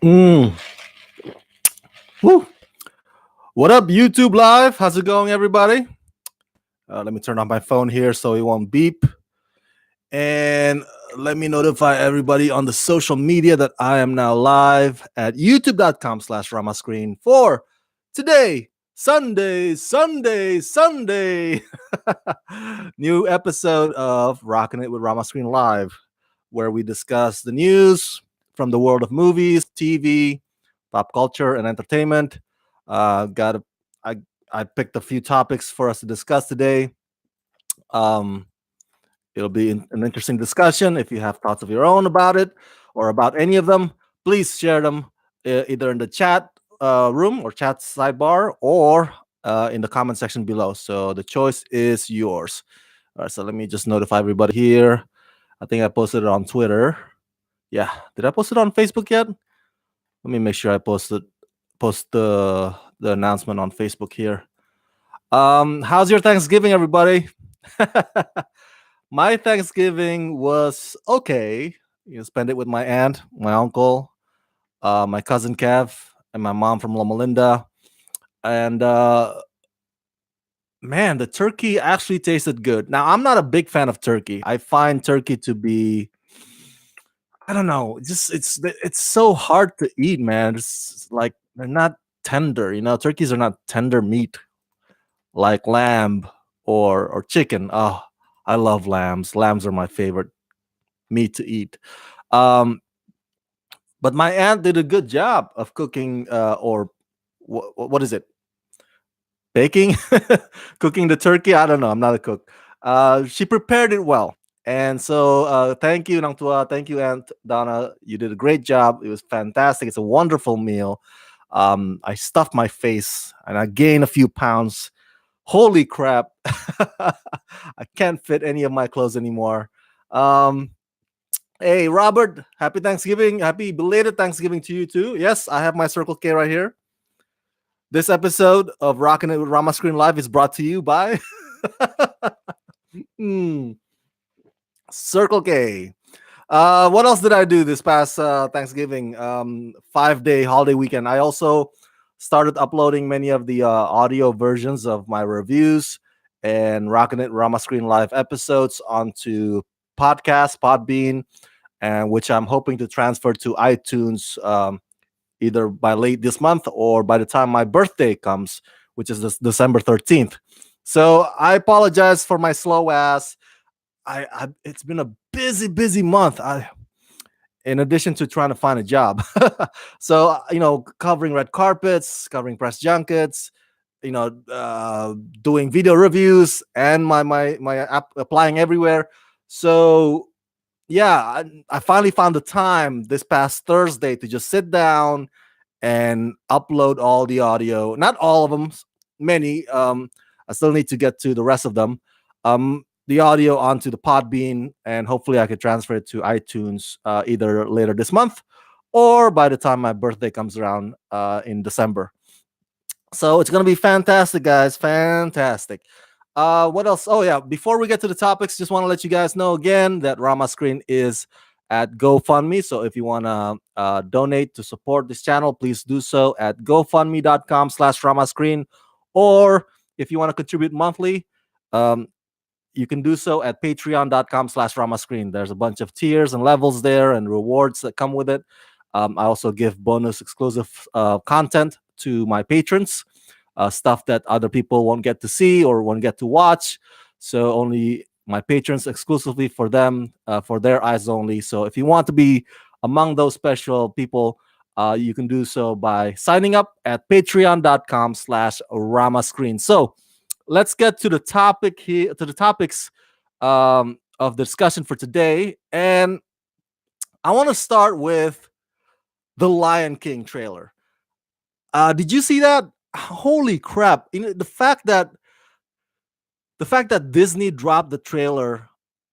Mm. Woo. What up, YouTube Live? How's it going, everybody? Let me turn on my phone here so it won't beep. And let me notify everybody on the social media that I am now live at youtube.com/Rama screen for today, Sunday. New episode of Rockin' It with Rama Screen Live, where we discuss the news from the world of movies, TV, pop culture, and entertainment. Got a, I I picked a few topics for us to discuss today. Um, It'll be an interesting discussion. If you have thoughts of your own about it or about any of them, please share them either in the chat room or chat sidebar or in the comment section below. So the choice is yours. All right, so let me just notify everybody here. I think I posted it on Twitter. Yeah, did I post it on Facebook yet? Let me make sure I post the announcement on Facebook here. How's your Thanksgiving, everybody? My Thanksgiving was okay. Spend it with my aunt, my uncle, my cousin Kev, and my mom from Loma Linda. And man, the turkey actually tasted good. Now, I'm not a big fan of turkey. I find turkey to be, I don't know, just it's so hard to eat, man. It's like they're not tender. Turkeys are not tender meat like lamb or chicken. Oh, I love lambs. Lambs are my favorite meat to eat. Um, but my aunt did a good job of cooking, or what is it? Baking, cooking the turkey. I don't know. I'm not a cook. She prepared it well, and so thank you, Nang Tua. Thank you, Aunt Donna. You did a great job. It was fantastic. It's a wonderful meal. I stuffed my face and I gained a few pounds. Holy crap! I can't fit any of my clothes anymore. Um, Hey, Robert, happy Thanksgiving. Happy belated Thanksgiving to you too. Yes, I have my Circle K right here. This episode of Rockin' It with Rama Screen Live is brought to you by Hmm, Circle K. What else did I do this past Thanksgiving 5-day holiday weekend? I also started uploading many of the audio versions of my reviews and Rockin' It Rama Screen Live episodes onto podcast, Podbean, and which I'm hoping to transfer to iTunes either by late this month or by the time my birthday comes, which is this December 13th. So I apologize for my slow ass. It's been a busy month. In addition to trying to find a job, so covering red carpets, covering press junkets, doing video reviews, and my app applying everywhere. So yeah, I finally found the time this past Thursday to just sit down and upload all the audio. Not all of them, many. I still need to get to the rest of them. The audio onto the Podbean, and hopefully I could transfer it to iTunes either later this month or by the time my birthday comes around in December. So it's gonna be fantastic, guys. Fantastic. What else? Oh yeah, before we get to the topics, just want to let you guys know again that Rama Screen is at GoFundMe. So if you want to donate to support this channel, please do so at gofundme.com/Rama Screen. Or if you want to contribute monthly, um, you can do so at patreon.com/Rama Screen. There's a bunch of tiers and levels there and rewards that come with it. I also give bonus exclusive content to my patrons, stuff that other people won't get to see or won't get to watch. So only my patrons exclusively for them, for their eyes only. So if you want to be among those special people, you can do so by signing up at patreon.com/Rama Screen. So let's get to the topic here, to the topics of the discussion for today. And I want to start with the Lion King trailer. Did you see that? Holy crap! The fact that Disney dropped the trailer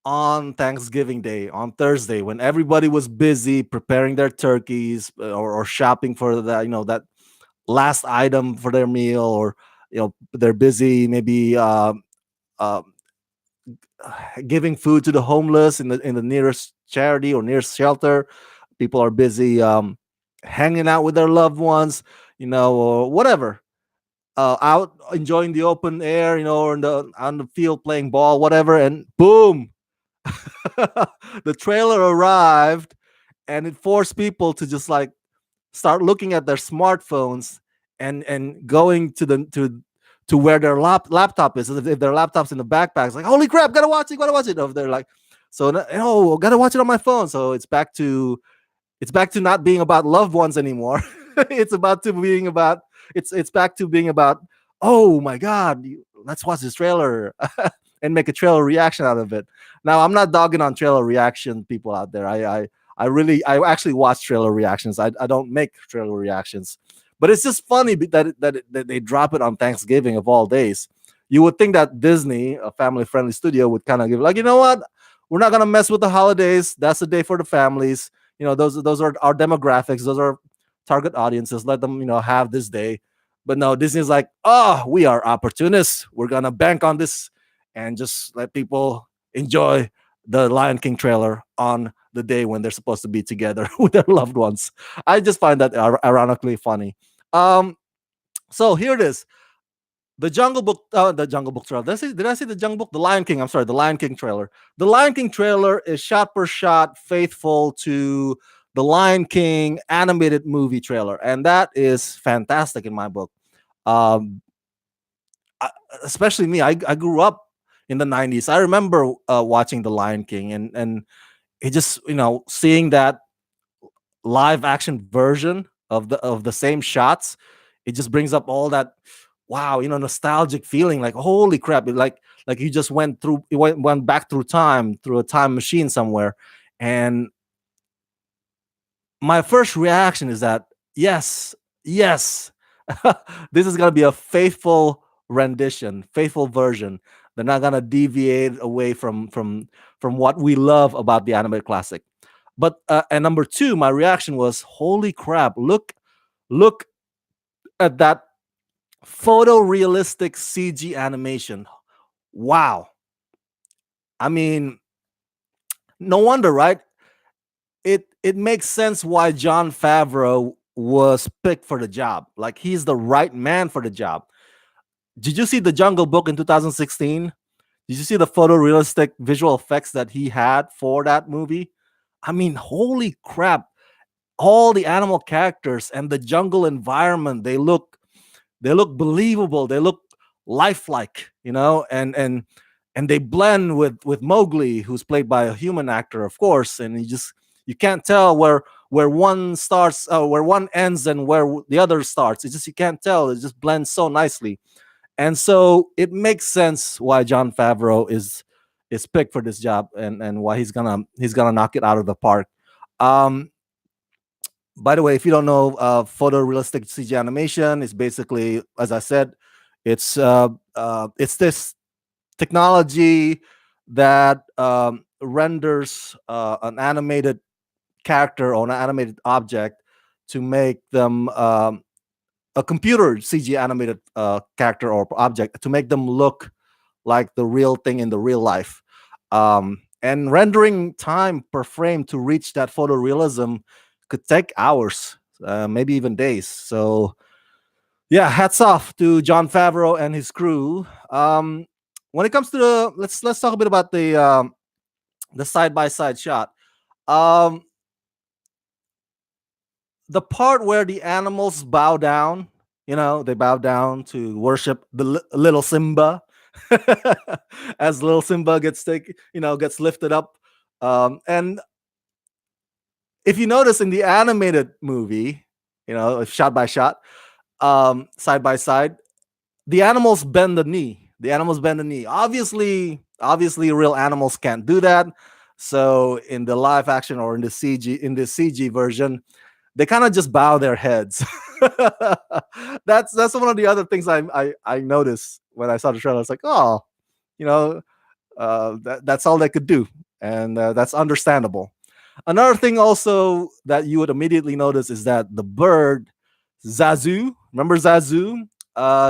on Thanksgiving Day, on Thursday, when everybody was busy preparing their turkeys or shopping for that last item for their meal, or they're busy maybe uh, giving food to the homeless in the nearest charity or nearest shelter. People are busy hanging out with their loved ones, or whatever, out enjoying the open air, or on the field playing ball, whatever, and boom, the trailer arrived, and it forced people to just like start looking at their smartphones and going to where their laptop is. If their laptop's in the backpack, it's like, holy crap, gotta watch it. If they're like, so no, gotta watch it on my phone. So it's back to not being about loved ones anymore. it's about to being about it's back to being about, oh my god, let's watch this trailer and make a trailer reaction out of it. Now, I'm not dogging on trailer reaction people out there. I actually watch trailer reactions. I don't make trailer reactions, but it's just funny that they drop it on Thanksgiving of all days. You would think that Disney, a family friendly studio, would kind of give like, you know what, we're not gonna mess with the holidays. That's a day for the families. Those are our demographics. Those are target audiences. Let them have this day. But no, Disney's like, oh, we are opportunists. We're gonna bank on this and just let people enjoy the Lion King trailer on the day when they're supposed to be together with their loved ones. I just find that ironically funny. Um, so here it is. The Jungle Book trailer. Did I say the Jungle Book? The Lion King. I'm sorry, the Lion King trailer. The Lion King trailer is shot per shot faithful to the Lion King animated movie trailer, and that is fantastic in my book. Um, I- Especially me, I grew up in the '90s. I remember watching the Lion King, and it just seeing that live action version of the same shots, it just brings up all that, wow, nostalgic feeling, like holy crap, like you just went back through time, through a time machine somewhere. And my first reaction is that, yes, yes, this is going to be a faithful rendition, faithful version. They're not going to deviate away from what we love about the animated classic. But and number two, my reaction was, holy crap, look at that photorealistic CG animation. Wow. I mean, no wonder, right? It makes sense why John Favreau was picked for the job. Like, he's the right man for the job. Did you see the Jungle Book in 2016? Did you see the photorealistic visual effects that he had for that movie? I mean, holy crap. All the animal characters and the jungle environment, they look believable, they look lifelike, and they blend with Mowgli, who's played by a human actor, of course. And you can't tell where one starts, where one ends, and where the other starts. It's just, you can't tell. It just blends so nicely. And so it makes sense why John Favreau is picked for this job, and why he's gonna knock it out of the park. um by the way, if you don't know, photorealistic CG animation is basically, as I said, it's this technology that renders an animated character or an animated object to make them, a computer CG animated character or object, to make them look like the real thing in the real life. And rendering time per frame to reach that photorealism could take hours, maybe even days. So, yeah, hats off to John Favreau and his crew. When it comes to let's talk a bit about the side by side shot. Um, the part where the animals bow down, they bow down to worship the little Simba, as little Simba gets lifted up. And if you notice in the animated movie, shot by shot, side by side, the animals bend the knee. The animals bend the knee. Obviously, real animals can't do that. So in the live action, or in the CG version, they kind of just bow their heads. That's one of the other things I noticed when I saw the trailer. It's like, oh, you know, that's all they could do, and that's understandable. Another thing also that you would immediately notice is that the bird Zazu, remember Zazu?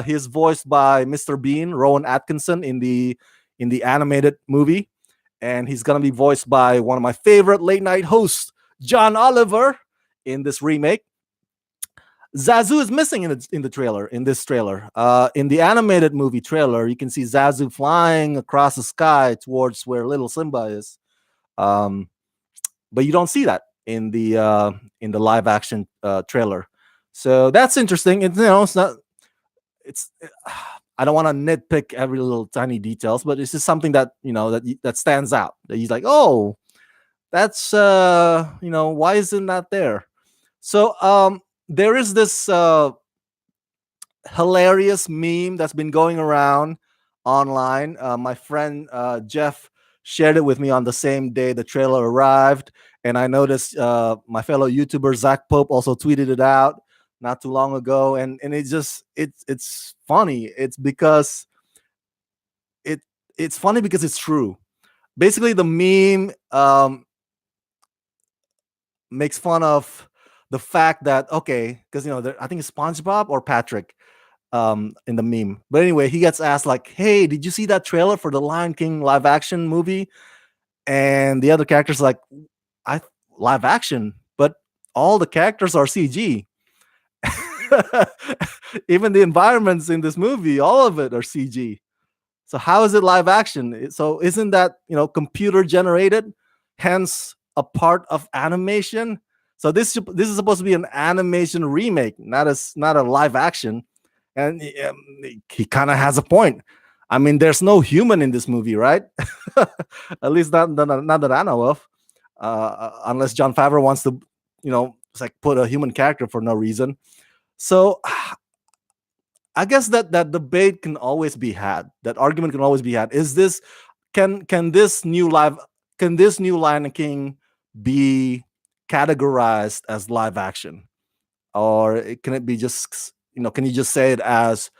He's voiced by Mr. Bean, Rowan Atkinson, in the animated movie, and he's gonna be voiced by one of my favorite late night hosts, John Oliver, in this remake. Zazu is missing in the trailer. In this trailer, in the animated movie trailer, you can see Zazu flying across the sky towards where little Simba is. Um, but you don't see that in the live action trailer. So that's interesting. It's not. It's. I don't want to nitpick every little tiny details, but it's just something that that stands out. That he's like, oh, that's why isn't that there? So there is this hilarious meme that's been going around online. My friend Jeff shared it with me on the same day the trailer arrived, and I noticed my fellow YouTuber Zach Pope also tweeted it out not too long ago, and it's funny. It it's funny because it's true. Basically, the meme makes fun of the fact that okay, because I think it's SpongeBob or Patrick in the meme. But anyway, he gets asked like, "Hey, did you see that trailer for the Lion King live action movie?" And the other characters like, "I live action, but all the characters are CG. Even the environments in this movie, all of it are CG. So how is it live action? So isn't that computer generated? Hence a part of animation. So this is supposed to be an animation remake, not a live action." And he kind of has a point. I mean, there's no human in this movie, right? At least not that I know of. Unless John Favreau wants to, it's like put a human character for no reason. So I guess that debate can always be had. That argument can always be had. Is this can this new Lion King be categorized as live action, or can it be just can you just say it as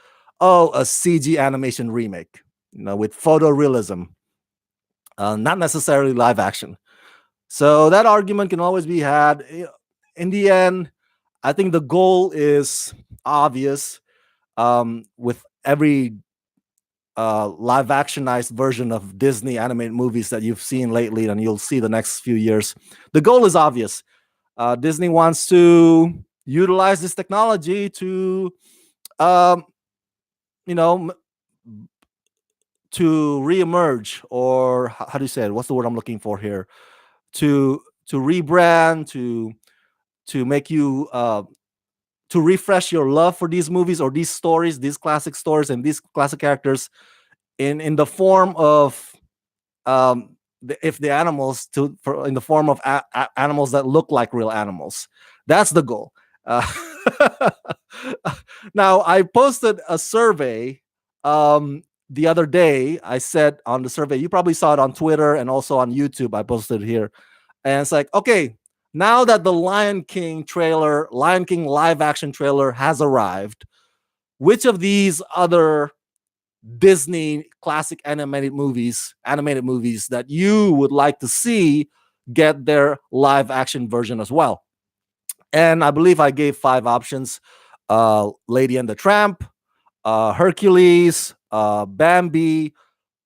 a CG animation remake, with photorealism, not necessarily live action? So that argument can always be had. In the end, I think the goal is obvious. With every live actionized version of Disney animated movies that you've seen lately and you'll see the next few years, the goal is obvious. Disney wants to utilize this technology to, um, you know, to reemerge, or how do you say it? What's the word I'm looking for here? To rebrand, to make you to refresh your love for these movies or these stories, these classic stories and these classic characters in the form of if the animals in the form of animals that look like real animals. That's the goal. Uh, Now, I posted a survey the other day. I said on the survey, you probably saw it on Twitter and also on YouTube. I posted it here, and it's like, okay, now that the Lion King live action trailer has arrived, which of these other Disney classic animated movies that you would like to see get their live action version as well? And I believe I gave 5 options: Lady and the Tramp, Hercules, Bambi,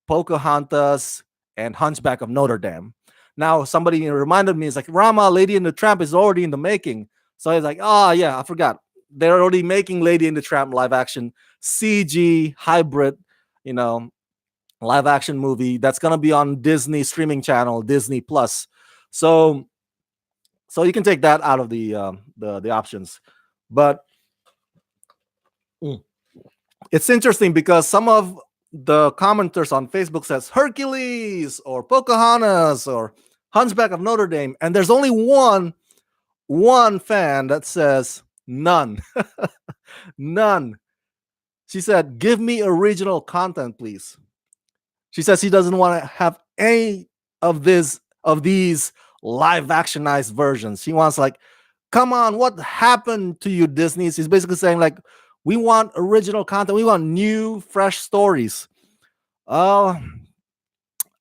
Pocahontas, and Hunchback of Notre Dame. Now, somebody reminded me, it's like, Rama, Lady and the Tramp is already in the making. So I was like, oh, yeah, I forgot. They're already making Lady and the Tramp live action CG hybrid, you know, live action movie that's going to be on Disney streaming channel, Disney Plus. So, so you can take that out of the options. But it's interesting because some of the commenters on Facebook says Hercules or Pocahontas or Hunchback of Notre Dame, and there's only one fan that says none. None. She said, "Give me original content, please." She says she doesn't want to have any of these live actionized versions. She wants, like, come on, what happened to you, Disney? She's basically saying, like, we want original content. We want new, fresh stories. Oh,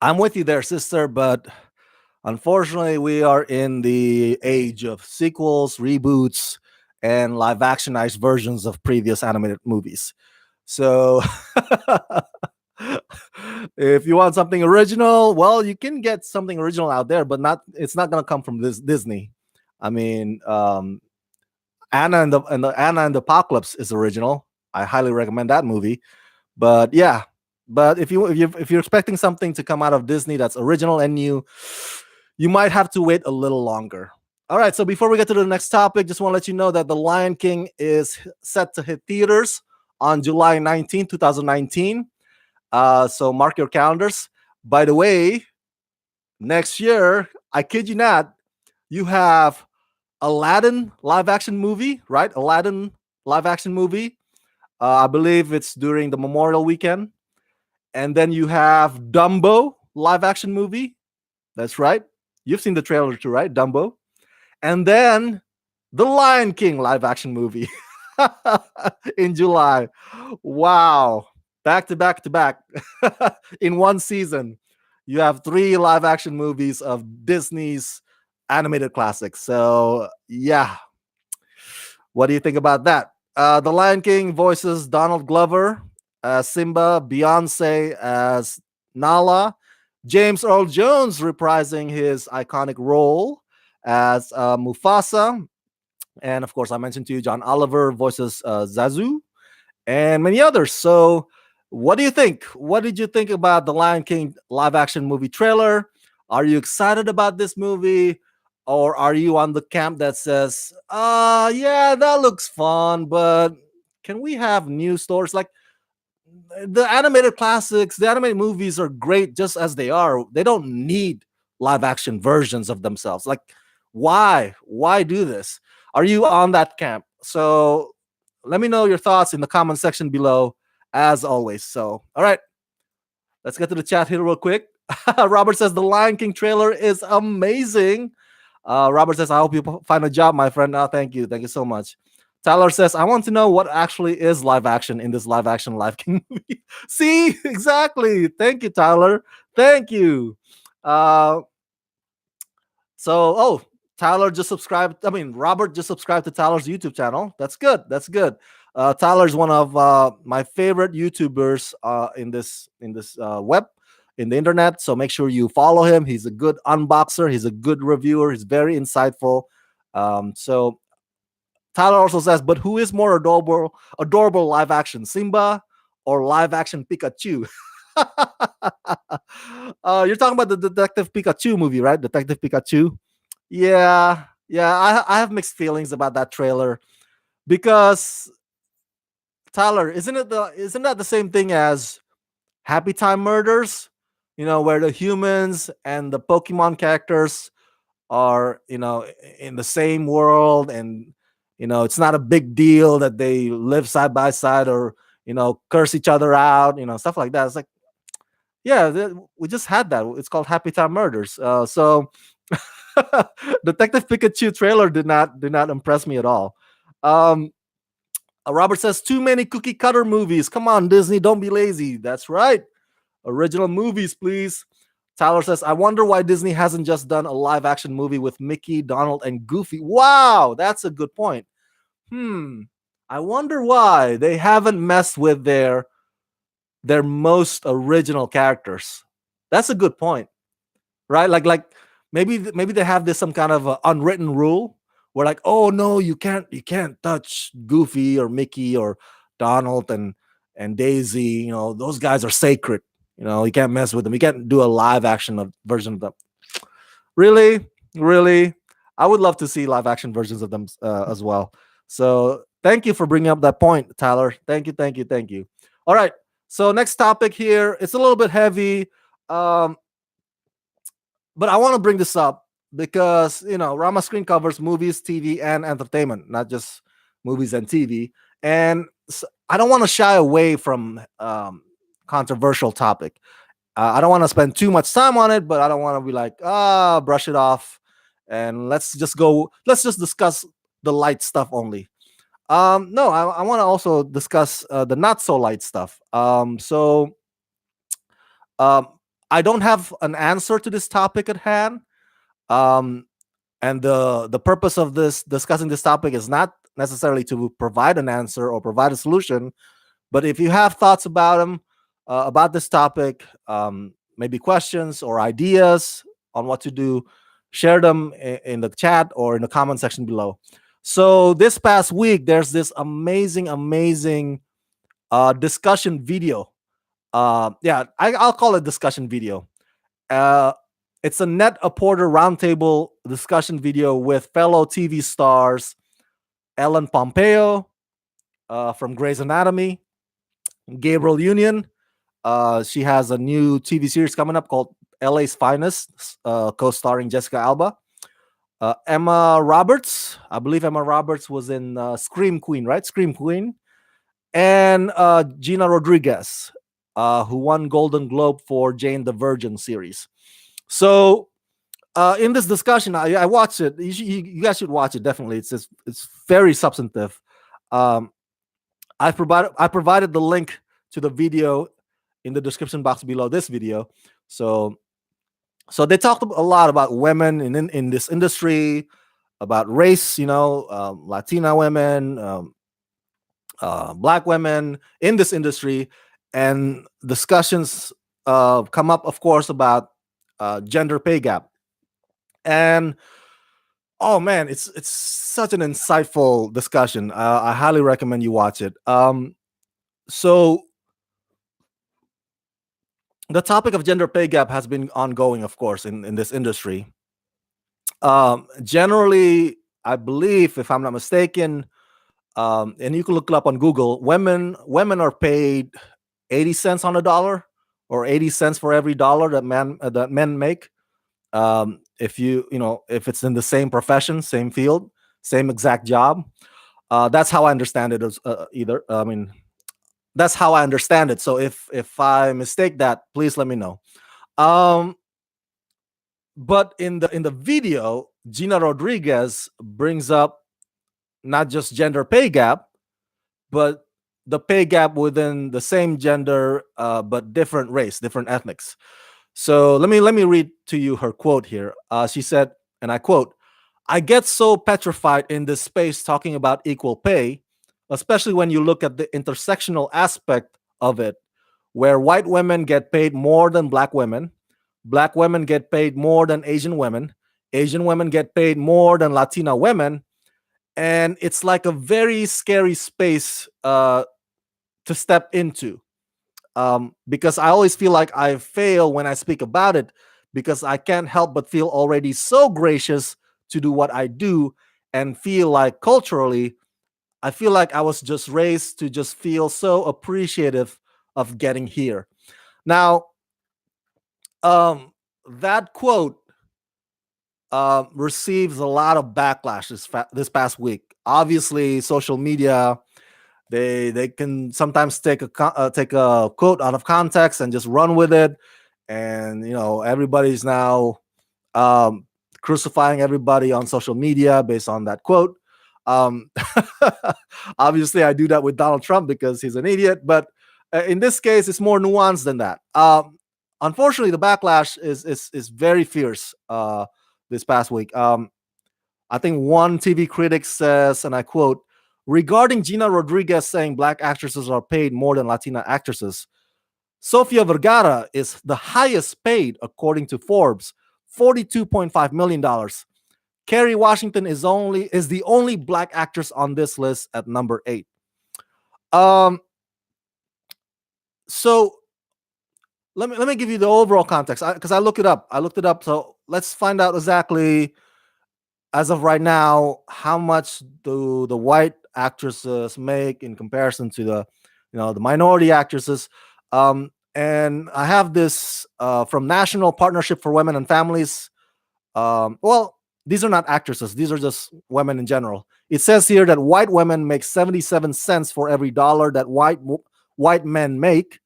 I'm with you there, sister, but unfortunately, we are in the age of sequels, reboots, and live actionized versions of previous animated movies. So, if you want something original, well, you can get something original out there, but it's not going to come from this Disney. I mean, Anna and the Apocalypse is original. I highly recommend that movie. But yeah, but if you're expecting something to come out of Disney that's original and new, you might have to wait a little longer. All right, so before we get to the next topic, just want to let you know that The Lion King is set to hit theaters on July 19th, 2019. So mark your calendars. By the way, next year, I kid you not, you have Aladdin live action movie, right? Aladdin live action movie. I believe it's during the Memorial weekend. And then you have Dumbo live action movie. That's right. You've seen the trailer too, right? Dumbo. And then the Lion King live action movie in July. Wow. Back to back to back in one season. You have three live action movies of Disney's animated classics. So, yeah. What do you think about that? The Lion King voices Donald Glover as Simba, Beyonce as Nala, James Earl Jones reprising his iconic role as Mufasa, and of course, I mentioned to you, John Oliver voices Zazu, and many others. So, what do you think? What did you think about the Lion King live action movie trailer? Are you excited about this movie? Or are you on the camp that says, yeah, that looks fun, but can we have new stories? Like the animated classics, the animated movies are great just as they are. They don't need live action versions of themselves. Like, why? Why do this? Are you on that camp? So let me know your thoughts in the comment section below, as always. So, all right, let's get to the chat here real quick. Robert says the Lion King trailer is amazing. Robert says, I hope you find a job, my friend. Thank you. Thank you so much. Tyler says, I want to know what actually is live action in this live action Lion King movie. See, exactly. Thank you, Tyler. Thank you. Uh, so, Tyler just subscribed. I mean, Robert just subscribed to Tyler's YouTube channel. That's good. That's good. Tyler's one of my favorite YouTubers in this web in the internet. So make sure you follow him. He's a good unboxer. He's a good reviewer. He's very insightful. So Tyler also says, but who is more adorable live action, Simba or live action Pikachu? You're talking about the Detective Pikachu movie, right? Detective Pikachu. Yeah, yeah. I have mixed feelings about that trailer because Tyler, isn't that the same thing as Happy Time Murders? You know, where the humans and the Pokemon characters are, in the same world, and it's not a big deal that they live side by side or curse each other out, stuff like that. It's like, yeah, we just had that. It's called Happy Time Murders. So Detective Pikachu trailer did not impress me at all. um Robert says too many cookie cutter movies. Come on, Disney, don't be lazy. That's right. Original movies, please. Tyler says, I wonder why Disney hasn't just done a live action movie with Mickey, Donald, and Goofy. Wow, that's a good point. I wonder why they haven't messed with their most original characters. That's a good point, right? Like maybe they have this some kind of unwritten rule where like, oh no, you can't touch Goofy or Mickey or Donald and Daisy. Those guys are sacred. You can't mess with them. You can't do a live action version of them. Really, really, I would love to see live action versions of them as well. So thank you for bringing up that point, Tyler. Thank you, thank you, thank you. All right. So next topic here. It's a little bit heavy. Um, but I want to bring this up because Rama Screen covers movies, TV, and entertainment, not just movies and TV. And I don't want to shy away from controversial topic. I don't want to spend too much time on it, but I don't want to be like, brush it off, and let's just go. Let's just discuss the light stuff only. No, I want to also discuss the not so light stuff. So um, I don't have an answer to this topic at hand. Um, and the purpose of this discussing this topic is not necessarily to provide an answer or provide a solution, but if you have thoughts about them, about this topic, maybe questions or ideas on what to do, share them in the chat or in the comment section below. So this past week, there's this amazing discussion video. I'll call it discussion video. Uh, it's a Net a Porter roundtable discussion video with fellow TV stars Ellen Pompeo from Grey's Anatomy, Gabriel Union. She has a new TV series coming up called LA's Finest, co-starring Jessica Alba. Emma Roberts, I believe Emma Roberts was in Scream Queen, right? Scream Queen. And Gina Rodriguez, who won Golden Globe for Jane the Virgin series. So in this discussion, I watched it. You guys should watch it definitely. It's very substantive. Um, I provided the link to the video in the description box below this video. So they talked a lot about women in this industry, about race, Latina women, black women in this industry, and discussions come up, of course, about gender pay gap. And oh man, it's such an insightful discussion. I highly recommend you watch it. So the topic of gender pay gap has been ongoing, of course, in this industry. Generally, I believe, if I'm not mistaken, and you can look it up on Google, women are paid 80 cents on a dollar, or 80 cents for every dollar that men make. If it's in the same profession, same field, same exact job. That's how I understand it. That's how I understand it. So if I mistake that, please let me know. Um, but in the video, Gina Rodriguez brings up not just gender pay gap, but the pay gap within the same gender, but different race, different ethnics. So let me read to you her quote here. She said, and I quote, "I get so petrified in this space talking about equal pay, especially when you look at the intersectional aspect of it, where white women get paid more than black women get paid more than Asian women get paid more than Latina women, and it's like a very scary space to step into." Because I always feel like I fail when I speak about it, because I can't help but feel already so gracious to do what I do, and feel like culturally, I feel like I was just raised to just feel so appreciative of getting here. Now, that quote receives a lot of backlash this past week. Obviously, social media, they can sometimes take a quote out of context and just run with it, and everybody's now um, crucifying everybody on social media based on that quote. Um, Obviously, I do that with Donald Trump because he's an idiot, but in this case, it's more nuanced than that. Unfortunately, the backlash is very fierce this past week. I think one TV critic says, and I quote, regarding Gina Rodriguez saying black actresses are paid more than Latina actresses, Sofia Vergara is the highest paid according to Forbes, $42.5 million. Kerry Washington is the only black actress on this list at number 8. Um, so let me give you the overall context, because I looked it up. So let's find out exactly, as of right now, how much do the white actresses make in comparison to the minority actresses. And I have this from National Partnership for Women and Families. Well, these are not actresses, these are just women in general. It says here that white women make 77 cents for every dollar that white men make,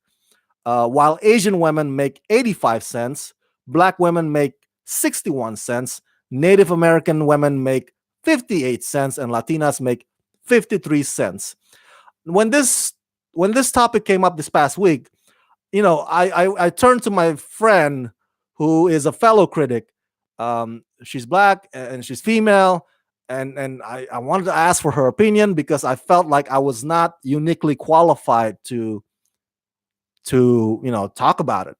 while Asian women make 85 cents, black women make 61 cents, Native American women make 58 cents, and Latinas make 53 cents. When this topic came up this past week, I turned to my friend who is a fellow critic. She's black and she's female, and I wanted to ask for her opinion, because I felt like I was not uniquely qualified to talk about it.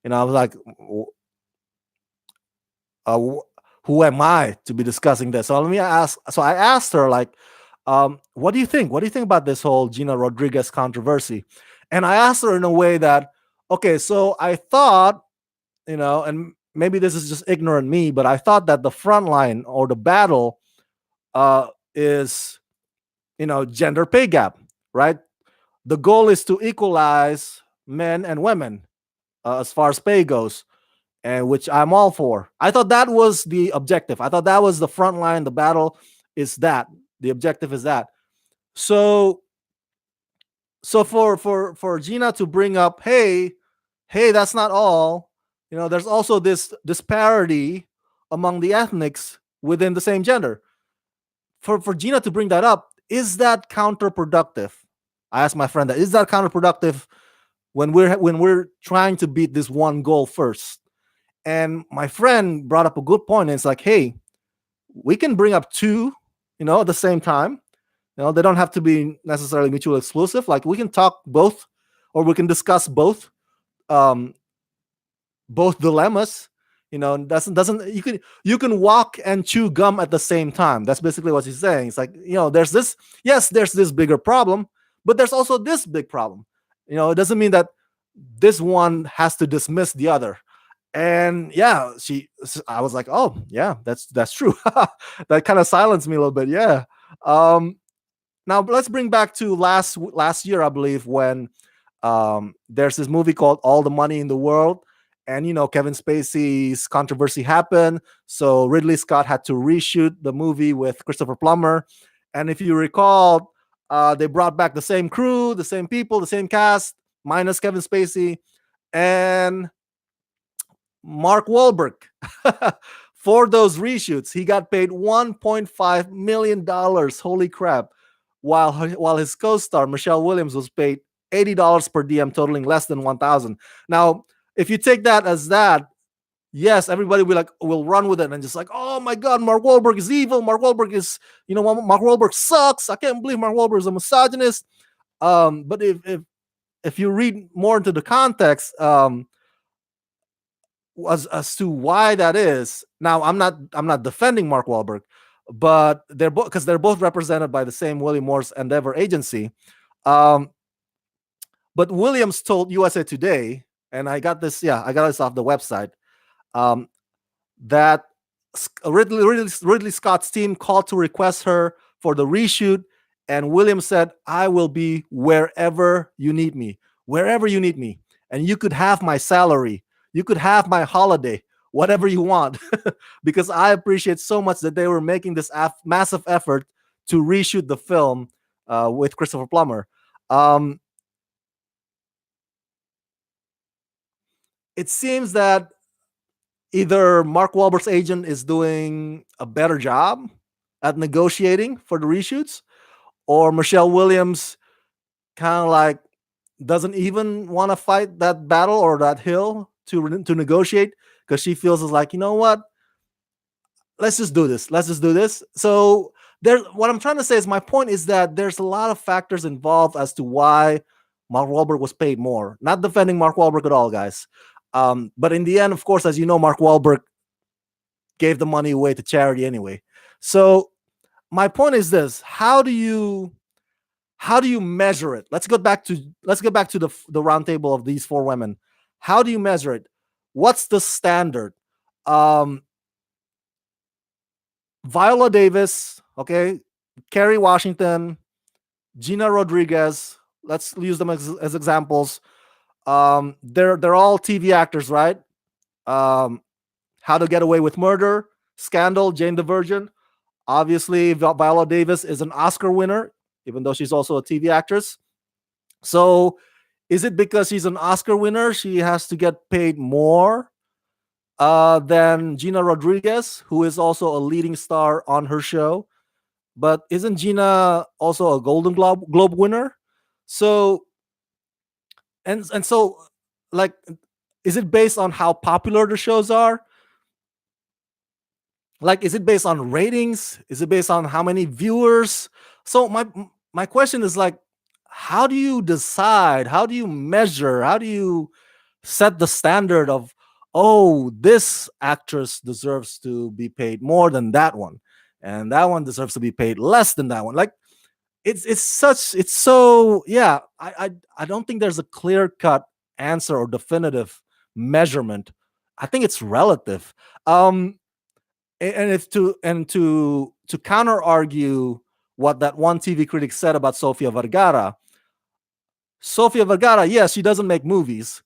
I was like, who am I to be discussing this? So let me ask. So I asked her, like, what do you think? What do you think about this whole Gina Rodriguez controversy? And I asked her in a way that, okay, so I thought, and maybe this is just ignorant me, but I thought that the front line or the battle is, gender pay gap, right? The goal is to equalize men and women as far as pay goes, and which I'm all for. I thought that was the objective. I thought that was the front line. The battle is that. The objective is that. So, for Gina to bring up, hey, that's not all. There's also this disparity among the ethnics within the same gender. For Gina to bring that up, is that counterproductive? I asked my friend that, is that counterproductive when we're trying to beat this one goal first? And my friend brought up a good point. And it's like, hey, we can bring up two, at the same time. They don't have to be necessarily mutually exclusive. Like, we can talk both, or we can discuss um, both dilemmas. Doesn't you can walk and chew gum at the same time. That's basically what he's saying. It's like, there's this bigger problem, but there's also this big problem. It doesn't mean that this one has to dismiss the other. And yeah, I was like, oh yeah, that's true. That kind of silenced me a little bit. Yeah. um Now let's bring back to last year, I believe, when there's this movie called All the Money in the World, and Kevin Spacey's controversy happened, so Ridley Scott had to reshoot the movie with Christopher Plummer. And if you recall, they brought back the same crew, the same people, the same cast, minus Kevin Spacey and Mark Wahlberg. For those reshoots, he got paid $1.5 million. Holy crap! While his co-star Michelle Williams was paid $80 per DM, totaling less than 1,000. Now, if you take that as that, yes, everybody will run with it and just like, oh my god, Mark Wahlberg is evil. Mark Wahlberg is, Mark Wahlberg sucks. I can't believe Mark Wahlberg is a misogynist. But if you read more into the context, as to why that is. Now, I'm not defending Mark Wahlberg, but they're both represented by the same William Morris Endeavor agency. Um, but Williams told USA Today, and I got this off the website, um, that Ridley Scott's team called to request her for the reshoot, and Williams said, "I will be wherever you need me, wherever you need me, and you could have my salary, you could have my holiday, whatever you want," because I appreciate so much that they were making this massive effort to reshoot the film with Christopher Plummer. Um, it seems that either Mark Wahlberg's agent is doing a better job at negotiating for the reshoots, or Michelle Williams kind of like doesn't even want to fight that battle or that hill to negotiate, because she feels is like, what, let's just do this. Let's just do this. So what I'm trying to say is, my point is that there's a lot of factors involved as to why Mark Wahlberg was paid more. Not defending Mark Wahlberg at all, guys. But in the end, of course, as you know, Mark Wahlberg gave the money away to charity anyway. So my point is this: how do you measure it? Let's get back to the roundtable of these four women. How do you measure it? What's the standard? Um, Viola Davis, okay, Kerry Washington, Gina Rodriguez. Let's use them as examples. They're all TV actors, right? Um, How to Get Away with Murder, Scandal, Jane the Virgin. Obviously, Viola Davis is an Oscar winner, even though she's also a TV actress. So, is it because she's an Oscar winner she has to get paid more than Gina Rodriguez, who is also a leading star on her show? But isn't Gina also a Golden Globe winner? So, and so, like, is it based on how popular the shows are? Like, is it based on ratings? Is it based on how many viewers? So my question is, like, how do you decide? How do you measure? How do you set the standard oh, this actress deserves to be paid more than that one, and that one deserves to be paid less than that one. Like it's so yeah. I don't think there's a clear cut answer or definitive measurement. I think it's relative. Um, and if to counter argue what that one TV critic said about Sofia Vergara, yes, she doesn't make movies,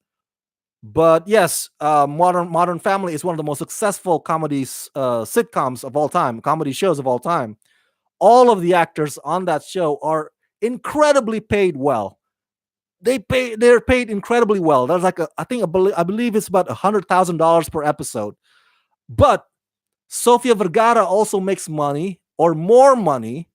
but yes, Modern Family is one of the most successful comedies sitcoms of all time, comedy shows of all time. All of the actors on that show are incredibly paid well. They're paid incredibly well. There's like I believe it's about $100,000 per episode. But Sofia Vergara also makes money or more money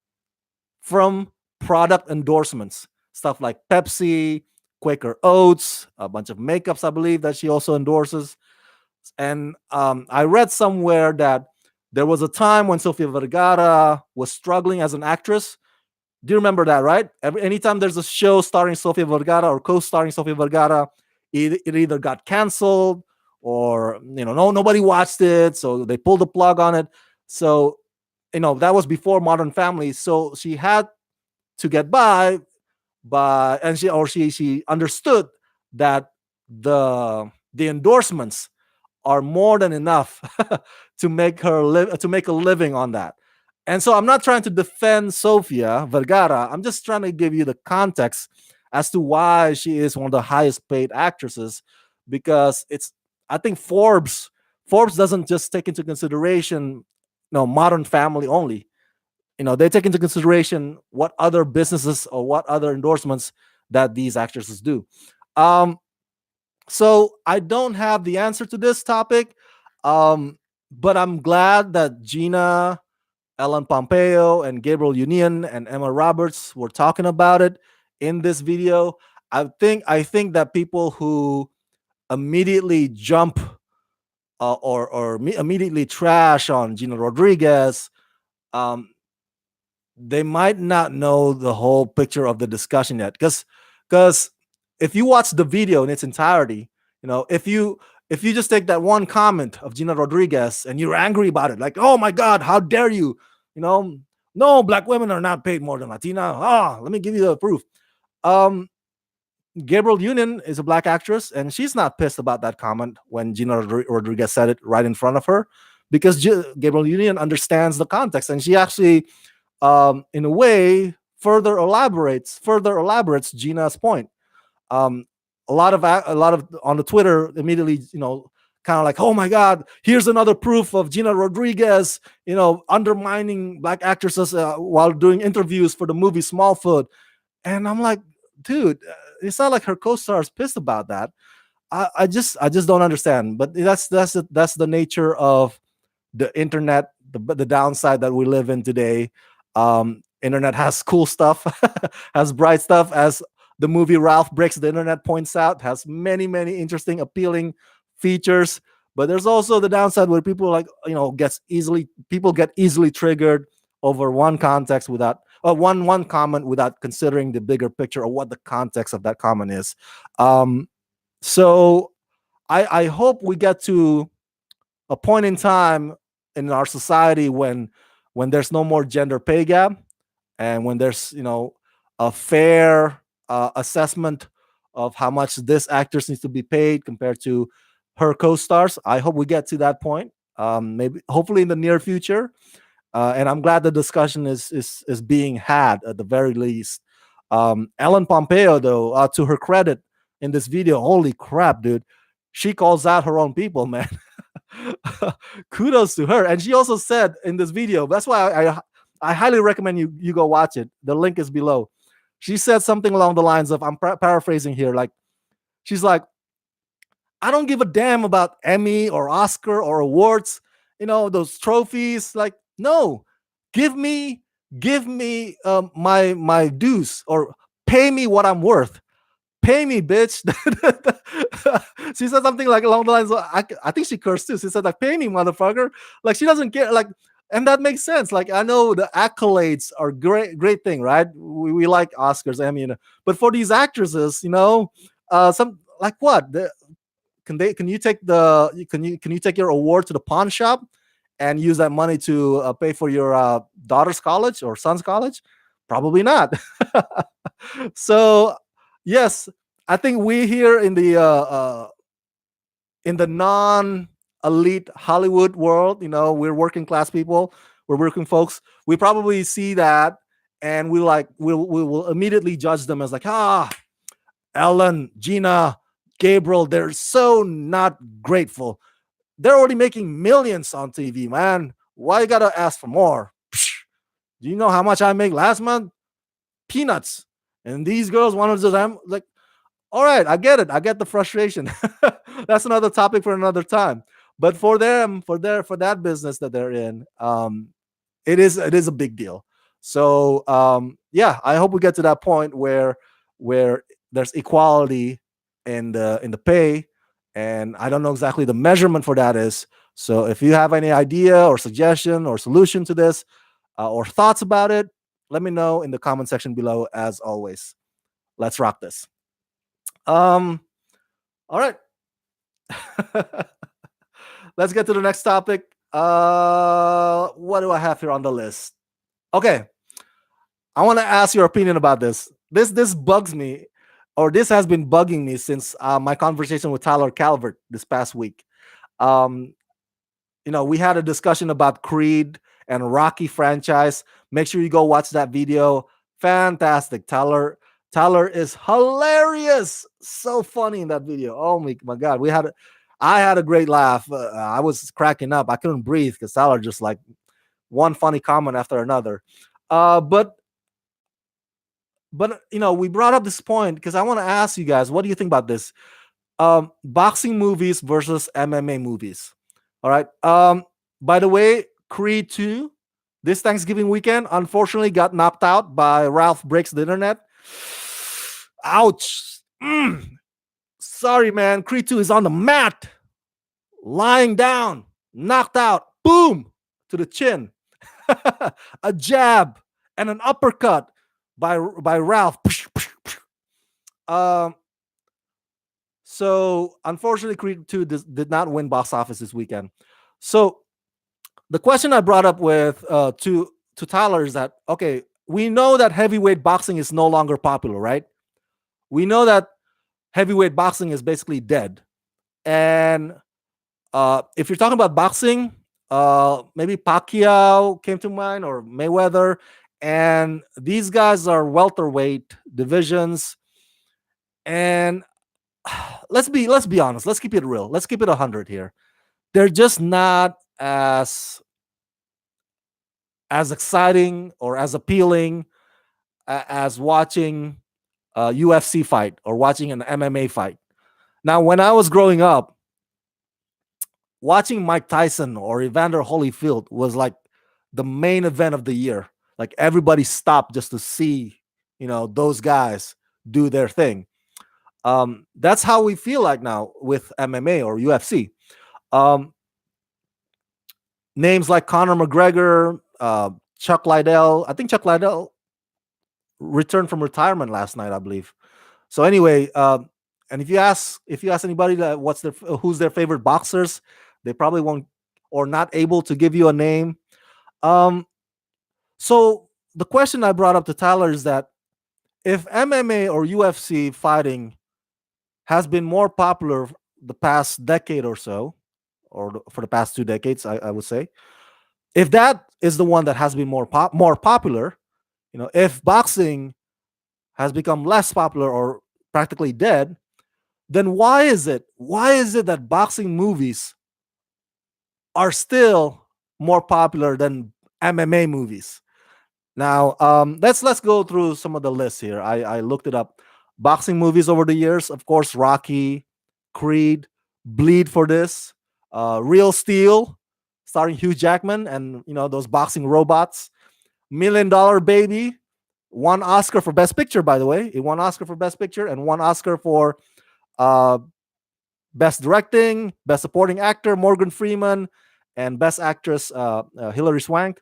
from product endorsements, stuff like Pepsi, Quaker Oats, a bunch of makeups, I believe, that she also endorses. And I read somewhere that there was a time when Sofia Vergara was struggling as an actress. Do you remember that, right? Anytime there's a show starring Sofia Vergara or co-starring Sofia Vergara, it either got canceled or nobody watched it, so they pulled the plug on it. So that was before Modern Family. So she had to get by, but and she understood that the endorsements are more than enough to make a living on that. And so I'm not trying to defend Sofia Vergara. I'm just trying to give you the context as to why she is one of the highest paid actresses, because it's I think Forbes doesn't just take into consideration Modern Family only. They take into consideration what other businesses or what other endorsements that these actresses do. Um, so I don't have the answer to this topic, but I'm glad that Gina, Ellen Pompeo, and Gabriel Union and Emma Roberts were talking about it in this video. I think that people who immediately jump or immediately trash on Gina Rodriguez, um, they might not know the whole picture of the discussion yet. Because if you watch the video in its entirety, if you just take that one comment of Gina Rodriguez and you're angry about it, like, oh my God, how dare you? You know, no, black women are not paid more than Latina. Let me give you the proof. Um, Gabriel Union is a black actress, and she's not pissed about that comment when Gina Rodriguez said it right in front of her, because Gabriel Union understands the context, and she actually in a way further elaborates Gina's point. Um, a lot of on the Twitter immediately, kind of like, oh my God, here's another proof of Gina Rodriguez, undermining black actresses while doing interviews for the movie Smallfoot. And I'm like, dude, it's not like her co-star is pissed about that. I just don't understand. But that's the nature of the internet, the downside that we live in today. Internet has cool stuff, has bright stuff, as the movie Ralph Breaks the Internet points out, has many, many interesting, appealing features. But there's also the downside where people get easily triggered over one context without one comment without considering the bigger picture or what the context of that comment is. Um, so I hope we get to a point in time in our society when there's no more gender pay gap, and when there's a fair assessment of how much this actress needs to be paid compared to her co-stars. I hope we get to that point, maybe hopefully in the near future. And I'm glad the discussion is being had at the very least. Ellen Pompeo, though, to her credit, in this video, holy crap, dude, she calls out her own people, man. Kudos to her. And she also said in this video, that's why I highly recommend you go watch it. The link is below. She said something along the lines of, I'm paraphrasing here, like, she's like, I don't give a damn about Emmy or Oscar or awards, those trophies. Like, no, give me my dues, or pay me what I'm worth. Pay me, bitch. She said something like along the lines of, I think she cursed too. She said, like, pay me, motherfucker. Like, she doesn't care. Like, and that makes sense. Like, I know the accolades are great thing, right? We like Oscars, Emmy, but for these actresses, some like what? can you take the can you take your award to the pawn shop and use that money to pay for your daughter's college or son's college? Probably not. So yes, I think we here in the non elite Hollywood world, we're working class people, we're working folks. We probably see that, and we will immediately judge them as like, Ellen, Gina, Gabriel, they're so not grateful. They're already making millions on TV, man. Why you gotta ask for more? Psh, do you know how much I make last month? Peanuts. And these girls wanted to them like, all right, I get it. I get the frustration. That's another topic for another time. But for them, for that business that they're in, it is a big deal. So yeah, I hope we get to that point where there's equality in the pay, and I don't know exactly the measurement for that is. So if you have any idea or suggestion or solution to this, or thoughts about it, let me know in the comment section below. As always, let's rock this. All right. Let's get to the next topic. What do I have here on the list? Okay, I want to ask your opinion about this. This bugs me, or this has been bugging me since my conversation with Tyler Calvert this past week. Um, we had a discussion about Creed and Rocky franchise. Make sure you go watch that video. Fantastic. Tyler is hilarious. So funny in that video. Oh my god. I had a great laugh. I was cracking up. I couldn't breathe because Tyler just like one funny comment after another. But we brought up this point because I want to ask you guys, what do you think about this? Boxing movies versus MMA movies. All right. By the way, Creed 2 this Thanksgiving weekend unfortunately got knocked out by Ralph Breaks the Internet. Ouch. Sorry, man. Creed 2 is on the mat, lying down, knocked out, boom, to the chin. A jab and an uppercut by Ralph. So unfortunately, Creed 2 did not win box office this weekend. So the question I brought up with to Tyler is that, okay, we know that heavyweight boxing is no longer popular, right? We know that heavyweight boxing is basically dead. And if you're talking about boxing, maybe Pacquiao came to mind, or Mayweather, and these guys are welterweight divisions. And let's be honest. Let's keep it real. Let's keep it 100 here. They're just not as exciting or as appealing as watching a UFC fight or watching an MMA fight. Now, when I was growing up, watching Mike Tyson or Evander Holyfield was like the main event of the year. Like everybody stopped just to see, those guys do their thing. That's how we feel like now with MMA or UFC. Names like Conor McGregor, Chuck Liddell. I think Chuck Liddell returned from retirement last night, I believe. So anyway, and if you ask anybody that who's their favorite boxers, they probably won't or not able to give you a name. So the question I brought up to Tyler is that if MMA or UFC fighting has been more popular the past decade or so, or for the past 2 decades, I would say, if that is the one that has been more popular, if boxing has become less popular or practically dead, then why is it that boxing movies are still more popular than MMA movies? Now, let's go through some of the lists here. I looked it up. Boxing movies over the years, of course, Rocky, Creed, Bleed for This, Real Steel, starring Hugh Jackman and those boxing robots. $1 Million Baby won Oscar for Best Picture, by the way. It won Oscar for Best Picture and won Oscar for Best Directing, Best Supporting Actor, Morgan Freeman, and Best Actress, Hilary Swank.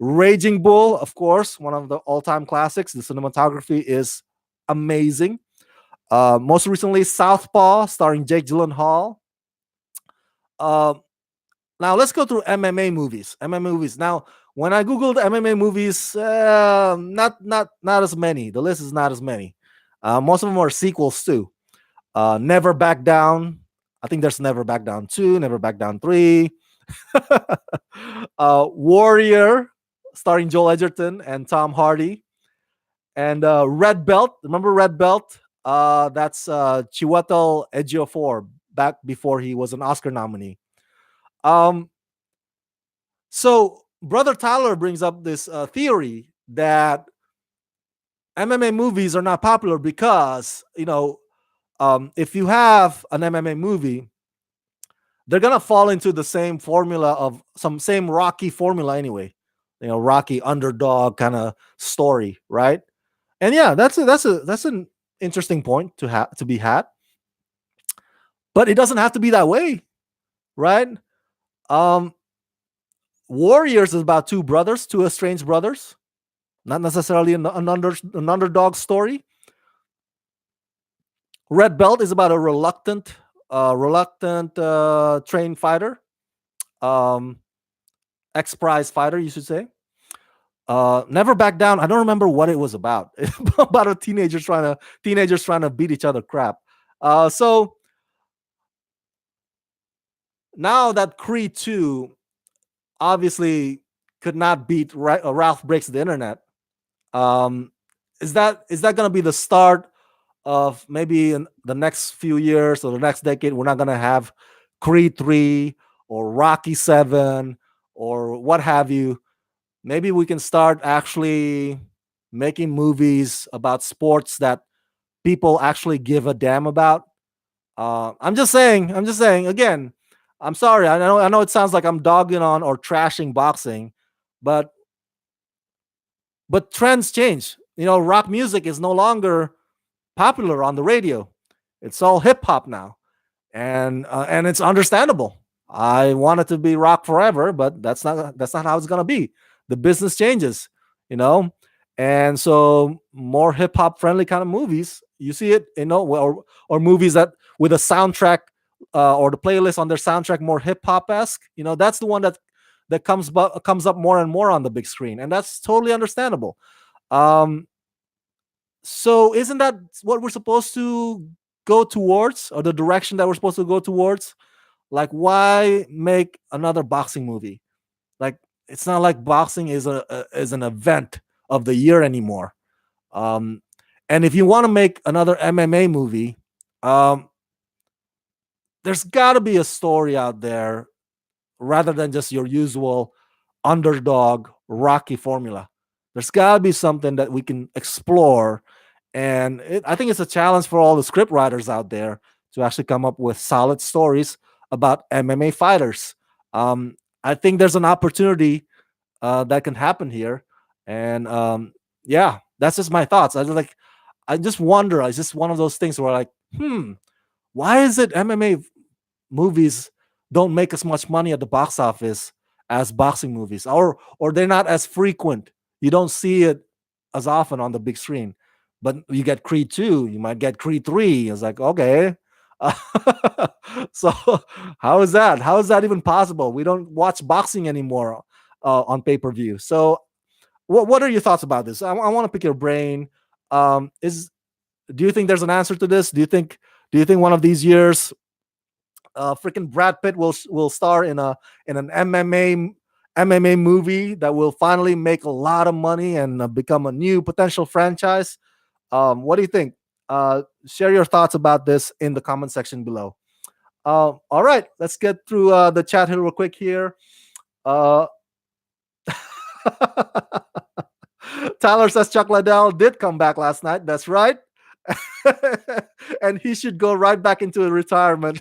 Raging Bull, of course, one of the all-time classics. The cinematography is amazing. Most recently, Southpaw, starring Jake Gyllenhaal. Uh, Now let's go through MMA movies. MMA movies. Now, when I googled MMA movies, not as many. The list is not as many. Most of them are sequels too. Never Back Down. I think there's Never Back Down 2, Never Back Down 3. Warrior, starring Joel Edgerton and Tom Hardy. And Red Belt. Remember Red Belt? That's Chiwetel Ejiofor back before he was an Oscar nominee. Um, So, Brother Tyler brings up this theory that MMA movies are not popular because, if you have an MMA movie, they're gonna fall into the same formula of some same Rocky formula anyway. Rocky underdog kind of story, right? And yeah, that's an interesting point to be had, but it doesn't have to be that way, right? Um, Warriors is about two brothers, two estranged brothers, not necessarily an underdog story. Red Belt is about a reluctant trained fighter, um, ex prize fighter, you should say. Never Back Down. I don't remember what it was about. About a teenagers trying to beat each other crap. So now that Creed 2 obviously could not beat Ralph Breaks the Internet. Um, is that going to be the start of maybe in the next few years or the next decade, we're not going to have Creed 3 or Rocky 7 or what have you. Maybe we can start actually making movies about sports that people actually give a damn about. I'm just saying again, I'm sorry. I know it sounds like I'm dogging on or trashing boxing, but trends change. Rock music is no longer popular on the radio. It's all hip hop now, and it's understandable. I want it to be rock forever, but that's not how it's gonna be. The business changes, you know, and so more hip hop friendly kind of movies. You see it, or movies that with a soundtrack or the playlist on their soundtrack more hip hop esque. That's the one that comes up more and more on the big screen, and that's totally understandable. Um, so isn't that what we're supposed to go towards, or the direction that we're supposed to go towards? Like, why make another boxing movie? Like, it's not like boxing is an event of the year anymore. Um, and if you want to make another MMA movie, um, there's got to be a story out there rather than just your usual underdog Rocky formula. There's got to be something that we can explore, and I think it's a challenge for all the script writers out there to actually come up with solid stories about MMA fighters. Um, I think there's an opportunity that can happen here, and yeah, that's just my thoughts. I just wonder. It's just one of those things where, like, why is it MMA movies don't make as much money at the box office as boxing movies, or they're not as frequent. You don't see it as often on the big screen. But you get Creed 2, you might get Creed 3. It's like, okay. So how is that even possible? We don't watch boxing anymore on pay-per-view. So what are your thoughts about this? I want to pick your brain. Is Do you think there's an answer to this? Do you think one of these years freaking Brad Pitt will star in an MMA movie that will finally make a lot of money and become a new potential franchise? What do you think? Share your thoughts about this in the comment section below. All right, let's get through the chat here real quick here. Uh, Tyler says Chuck Liddell did come back last night. That's right. And he should go right back into retirement.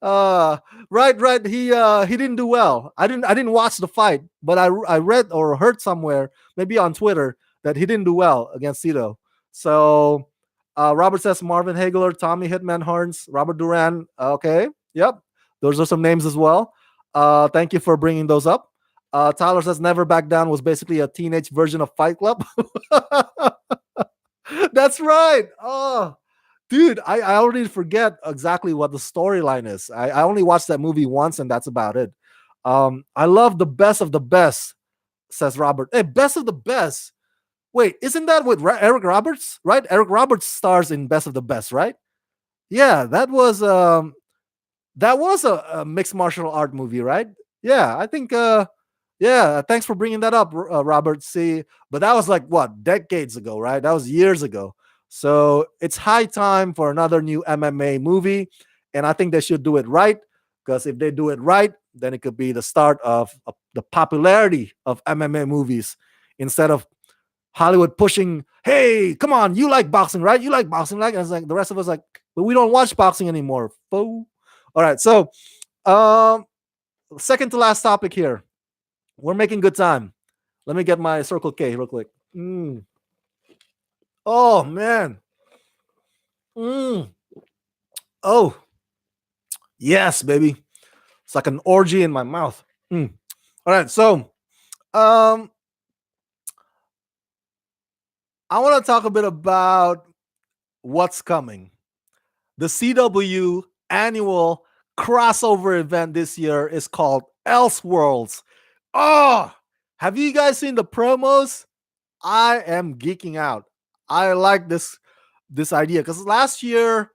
uh right, he didn't do well. I didn't watch the fight, but I read or heard somewhere, maybe on Twitter, that he didn't do well against Cito. So Robert says Marvin Hagler, Tommy Hitman Hearns, Robert Duran. Okay, yep, those are some names as well. Thank you for bringing those up. Tyler says Never Back Down was basically a teenage version of Fight Club. That's right. Oh, dude, I already forget exactly what the storyline is. I only watched that movie once, and that's about it. I love the best of the best, says Robert. Hey, best of the best. Wait, isn't that with Eric Roberts? Right? Eric Roberts stars in Best of the Best, right? Yeah, that was a mixed martial art movie, right? Yeah, I think. Yeah, thanks for bringing that up, Robert. See, but that was like what, decades ago, right? That was years ago. So it's high time for another new MMA movie, and I think they should do it right. Because if they do it right, then it could be the start of the popularity of MMA movies instead of Hollywood pushing, hey, come on, you like boxing, right? You like boxing, like, and it's like the rest of us like, but we don't watch boxing anymore. Fool. All right, so um, second to last topic here. We're making good time. Let me get my Circle K real quick. Oh man. Mm. Oh yes, baby. It's like an orgy in my mouth. All right, so um, I want to talk a bit about what's coming. The CW annual crossover event this year is called Elseworlds. Oh, have you guys seen the promos? I am geeking out. I like this idea because last year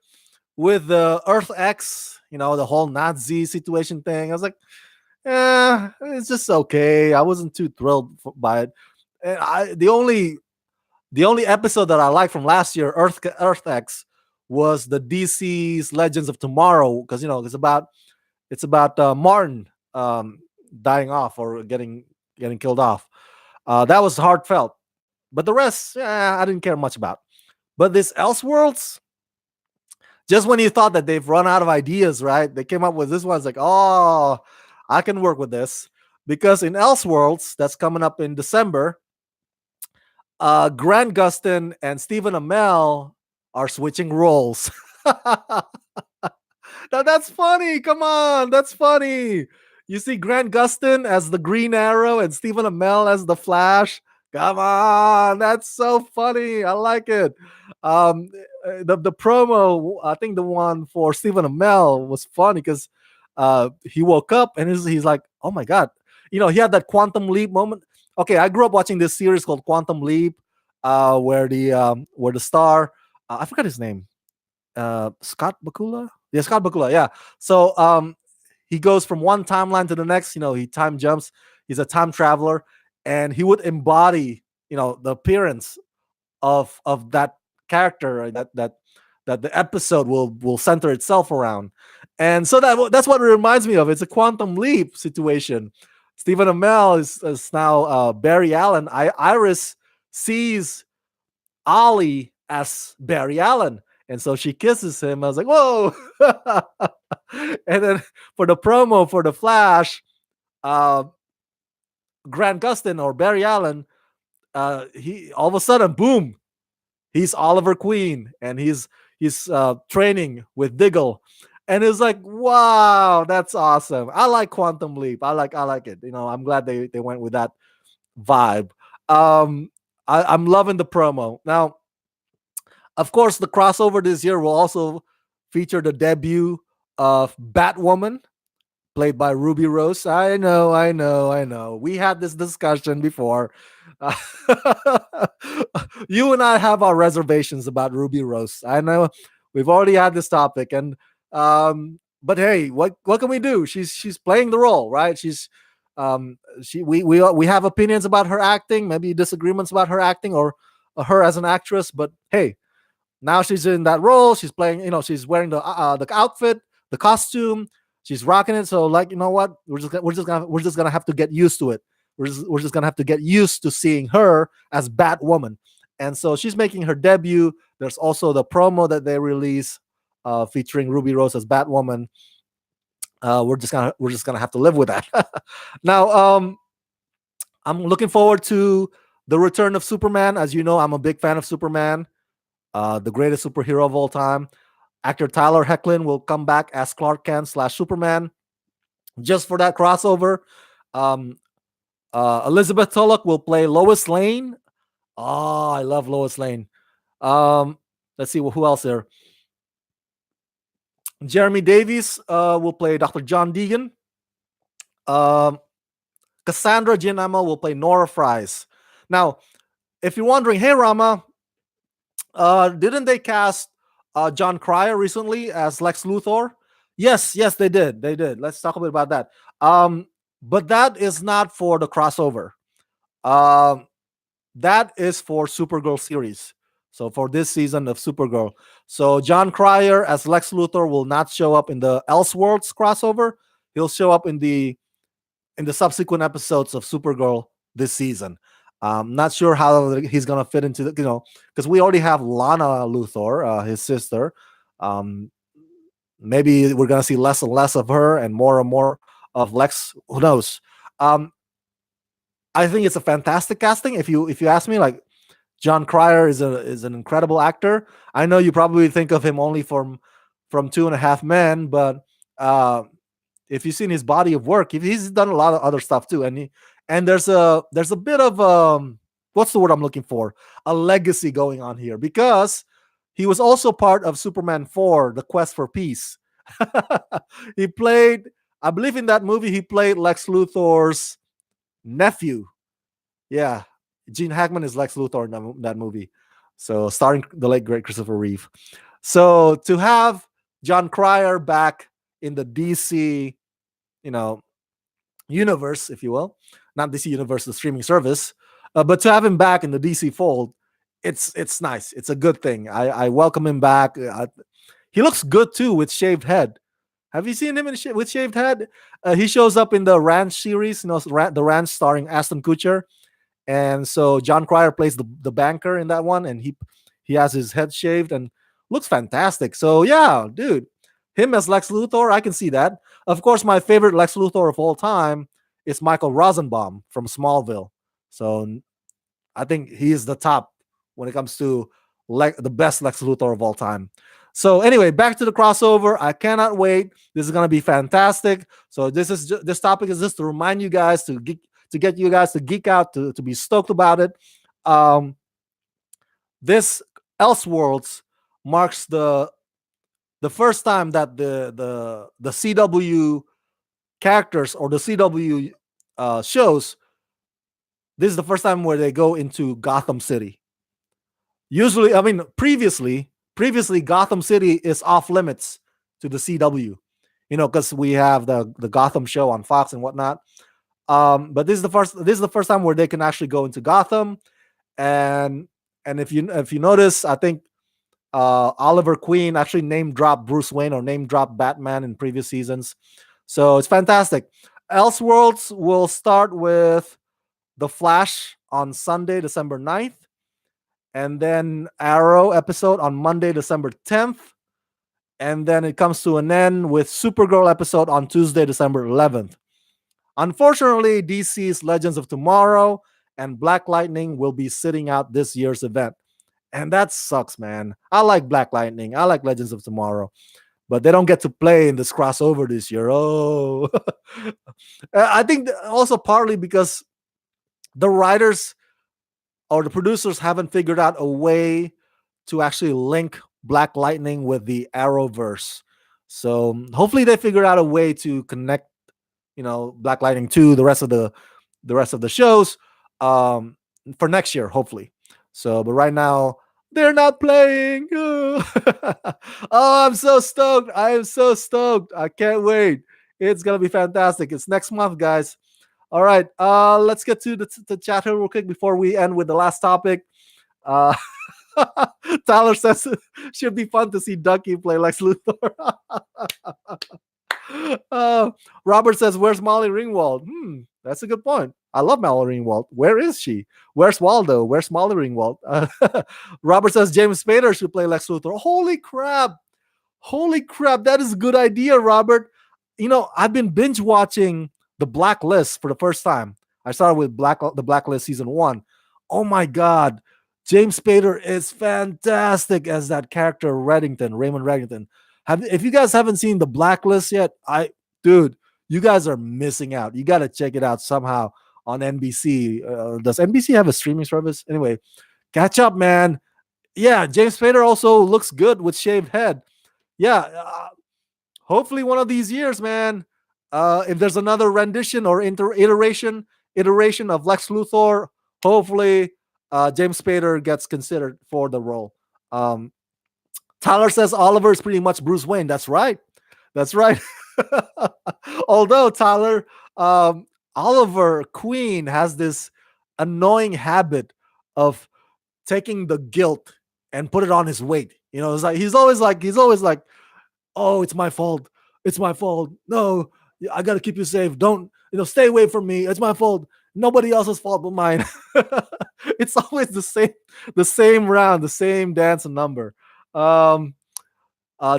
with the Earth X, the whole Nazi situation thing, I was like, it's just okay. I wasn't too thrilled by it. And the only episode that I liked from last year, Earth X, was the DC's Legends of Tomorrow because it's about Martin dying off or getting killed off. That was heartfelt, but the rest, I didn't care much about. But this Elseworlds, just when you thought that they've run out of ideas, right? They came up with this one. It's like, oh, I can work with this because in Elseworlds, that's coming up in December, Grant Gustin and Stephen Amell are switching roles. Now that's funny. Come on, that's funny. You see Grant Gustin as the Green Arrow and Stephen Amell as the Flash. Come on, that's so funny. I like it. The promo, I think the one for Stephen Amell was funny because he woke up and he's like, oh my god, he had that quantum leap moment. Okay, I grew up watching this series called Quantum Leap, where the star, I forgot his name, Scott Bakula. Yeah, Scott Bakula. Yeah. So he goes from one timeline to the next. He time jumps. He's a time traveler, and he would embody, the appearance of that character, right, that the episode will center itself around. And so that's what it reminds me of. It's a quantum leap situation. Stephen Amell is now Barry Allen. Iris sees Ollie as Barry Allen. And so she kisses him. I was like, whoa. And then for the promo for the Flash, uh, Grant Gustin or Barry Allen, he all of a sudden, boom, he's Oliver Queen and he's training with Diggle. And it's like, wow, that's awesome. I like Quantum Leap. I like it. I'm glad they went with that vibe. I'm loving the promo. Now, of course, the crossover this year will also feature the debut of Batwoman, played by Ruby Rose. I know, I know, I know. We had this discussion before. Uh, you and I have our reservations about Ruby Rose. I know we've already had this topic, and but hey, what can we do? She's playing the role, right? We have opinions about her acting, maybe disagreements about her acting or her as an actress, but hey, now she's in that role. She's playing, she's wearing the outfit, the costume. She's rocking it. So, like, you know what? We're just gonna have to get used to it. We're just gonna have to get used to seeing her as Batwoman. And so she's making her debut. There's also the promo that they release, featuring Ruby Rose as Batwoman. We're just gonna have to live with that. Now, I'm looking forward to the return of Superman. As you know, I'm a big fan of Superman, the greatest superhero of all time. Actor Tyler Hoechlin will come back as Clark Kent slash Superman just for that crossover. Um, Elizabeth Tulloch will play Lois Lane. Oh, I love Lois Lane. Um, let's see who else there. Jeremy Davies will play Dr. John Deegan. Um, Cassandra Gianammo will play Nora Fries. Now, if you're wondering, hey Rama, didn't they cast John Cryer recently as Lex Luthor? Yes, yes, they did. They did. Let's talk a bit about that. Um, but that is not for the crossover. Um, that is for Supergirl series. So for this season of Supergirl. So John Cryer as Lex Luthor will not show up in the Elseworlds crossover. He'll show up in the subsequent episodes of Supergirl this season. Not sure how he's gonna fit into the, because we already have Lana Luthor, his sister. Um, Maybe we're gonna see less and less of her and more of Lex. Who knows? Um, I think it's a fantastic casting. If you ask me, like John Cryer is an incredible actor. I know you probably think of him only from Two and a Half Men, but uh, if you've seen his body of work, he's done a lot of other stuff too. And there's a bit of what's the word I'm looking for? A legacy going on here because he was also part of Superman 4, The Quest for Peace. He played, I believe in that movie, he played Lex Luthor's nephew. Yeah. Gene Hackman is Lex Luthor in that movie. So starring the late great Christopher Reeve. So to have John Cryer back in the DC, you know, universe, if you will, not DC universe, the streaming service, but to have him back in the DC fold, it's nice. It's a good thing. I welcome him back. He looks good too with shaved head. Have you seen him with shaved head? He shows up in the Ranch series, the Ranch starring Aston Kutcher, and so John Cryer plays the banker in that one, and he has his head shaved and looks fantastic. So yeah, dude, him as Lex Luthor, I can see that. Of course, my favorite Lex Luthor of all time is Michael Rosenbaum from Smallville. So I think he is the top when it comes to the best Lex Luthor of all time. So anyway, back to the crossover. I cannot wait. This is gonna be fantastic. So this topic is just to remind you guys to get you guys to geek out, to be stoked about it. Um, this Elseworlds marks the first time that the CW characters or the CW shows. This is the first time where they go into Gotham City. Usually, I mean, previously Gotham City is off limits to the CW, because we have the Gotham show on Fox and whatnot. But this is the first time where they can actually go into Gotham, and if you notice, I think Oliver Queen actually name dropped Bruce Wayne or name dropped Batman in previous seasons, so it's fantastic. Elseworlds will start with the Flash on Sunday, December 9th, and then Arrow episode on Monday, December 10th, and then it comes to an end with Supergirl episode on Tuesday, December 11th. Unfortunately, DC's Legends of Tomorrow and Black Lightning will be sitting out this year's event. And that sucks, man. I like Black Lightning. I like Legends of Tomorrow. But they don't get to play in this crossover this year. Oh. I think also partly because the writers or the producers haven't figured out a way to actually link Black Lightning with the Arrowverse. So hopefully they figure out a way to connect, Black Lightning to the rest of the shows for next year, hopefully. So, but right now they're not playing. Oh, I'm so stoked! I am so stoked! I can't wait. It's gonna be fantastic. It's next month, guys. All right, let's get to the chat here real quick before we end with the last topic. Uh, Tyler says it should be fun to see Ducky play Lex Luthor. Robert says, "Where's Molly Ringwald?" That's a good point. I love Molly Ringwald. Where is she? Where's Waldo? Where's Molly Ringwald? Robert says James Spader should play Lex Luthor. Holy crap! Holy crap! That is a good idea, Robert. I've been binge watching The Blacklist for the first time. I started with the Blacklist season 1. Oh my god, James Spader is fantastic as that character Raymond Reddington. If you guys haven't seen The Blacklist yet, dude, you guys are missing out. You got to check it out somehow on NBC. Does NBC have a streaming service? Anyway, catch up, man. Yeah, James Spader also looks good with shaved head. Yeah, hopefully one of these years, man. If there's another rendition or iteration of Lex Luthor, hopefully James Spader gets considered for the role. Um, Tyler says Oliver is pretty much Bruce Wayne. That's right. That's right. Although Tyler, Oliver Queen has this annoying habit of taking the guilt and put it on his weight. It's like he's always like, oh, it's my fault. It's my fault. No, I gotta keep you safe. Don't, stay away from me. It's my fault. Nobody else's fault but mine. It's always the same round, the same dance and number. Um,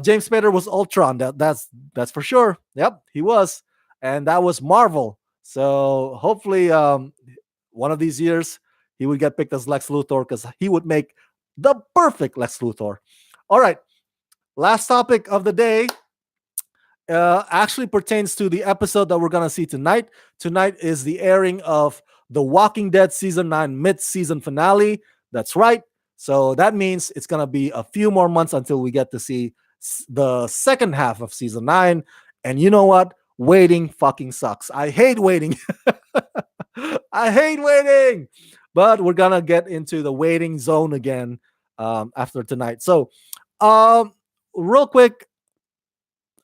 James Spader was Ultron. That's for sure. Yep, he was, and that was Marvel. So hopefully, one of these years he would get picked as Lex Luthor because he would make the perfect Lex Luthor. All right, last topic of the day actually pertains to the episode that we're gonna see tonight. Tonight is the airing of The Walking Dead season 9 mid-season finale. That's right. So that means it's gonna be a few more months until we get to see the second half of season 9. And you know what? Waiting fucking sucks. I hate waiting. I hate waiting. But we're gonna get into the waiting zone again after tonight. So, um, real quick,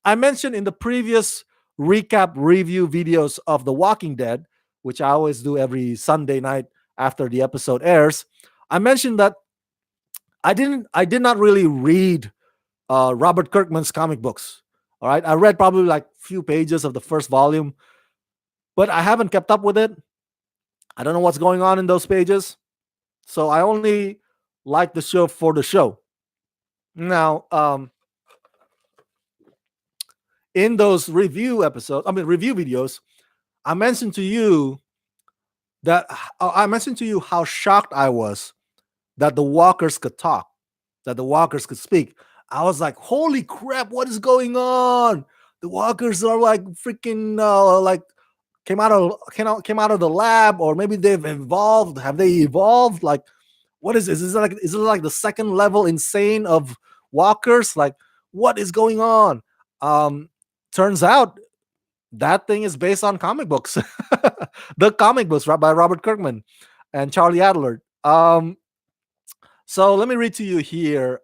I mentioned in the previous recap review videos of The Walking Dead, which I always do every Sunday night after the episode airs. I mentioned that I did not really read Robert Kirkman's comic books. All right, I read probably like few pages of the first volume, but I haven't kept up with it. I don't know what's going on in those pages, so I only like the show for the show. Now, in those review videos, I mentioned to you I mentioned to you how shocked I was that the walkers could talk, that the walkers could speak. I was like, holy crap, what is going on? The walkers are like freaking like came out of the lab, or maybe they've evolved. Have they evolved? Like, what is this? Is it like the second level insane of walkers? Like, what is going on? Um, Turns out that thing is based on comic books. The comic books, right, by Robert Kirkman and Charlie Adler. So let me read to you here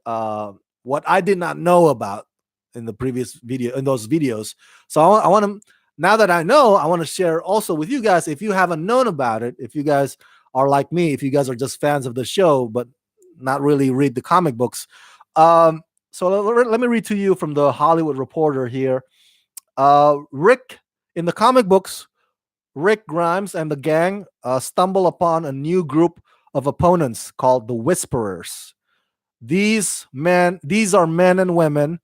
what I did not know about in the previous video, in those videos. So I want to, now that I know, I want to share also with you guys. If you haven't known about it, if you guys are like me, if you guys are just fans of the show but not really read the comic books, so let me read to you from the Hollywood Reporter here. Rick, in the comic books, Rick Grimes and the gang stumble upon a new group of opponents called the Whisperers. These are men and women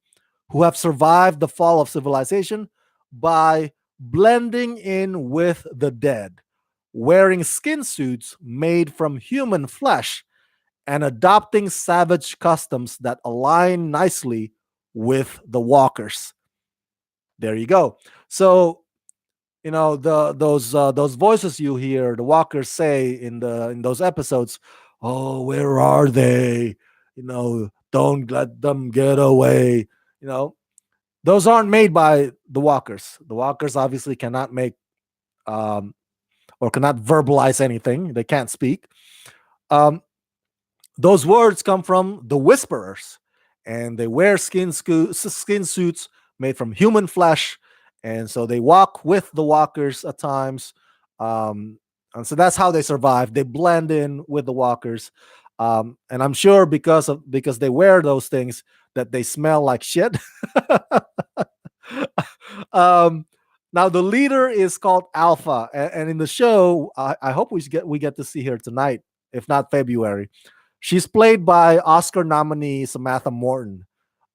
who have survived the fall of civilization by blending in with the dead, wearing skin suits made from human flesh, and adopting savage customs that align nicely with the walkers. There you go. So those voices you hear the walkers say in those episodes, oh, where are they? Don't let them get away. you know those aren't made by the walkers. The walkers obviously cannot make um or cannot verbalize anything. They can't speak. um those words come from the Whisperers, and they wear skin suits made from human flesh, and so they walk with the walkers at times. And so that's how they survive. They blend in with the walkers, and I'm sure because they wear those things that they smell like shit. um, Now the leader is called Alpha, and in the show, I hope we get to see her tonight, if not February. She's played by Oscar nominee Samantha Morton,